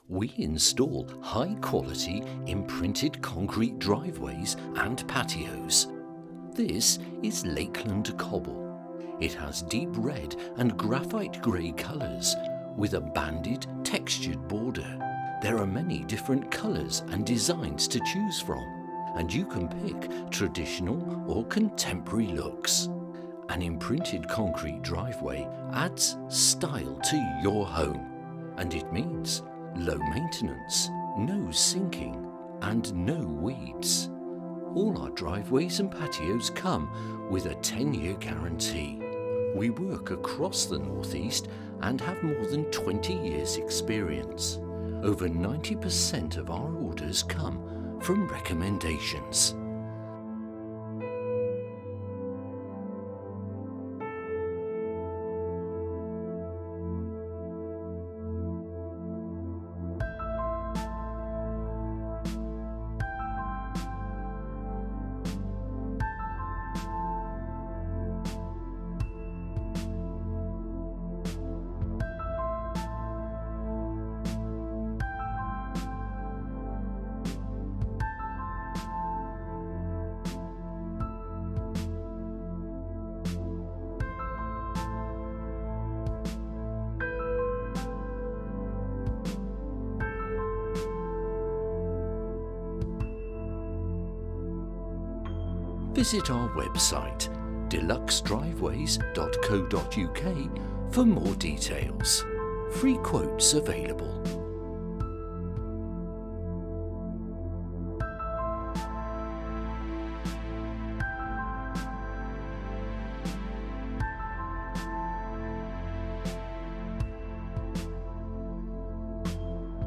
We install high-quality imprinted concrete driveways and patios. This is Lakeland Cobble. It has deep red and graphite grey colours with a banded, textured border. There are many different colours and designs to choose from, and you can pick traditional or contemporary looks. An imprinted concrete driveway adds style to your home, and it means low maintenance, no sinking, and no weeds. All our driveways and patios come with a 10-year guarantee. We work across the Northeast and have more than 20 years' experience. Over 90% of our orders come from recommendations. Visit our website deluxedriveways.co.uk for more details. Free quotes available.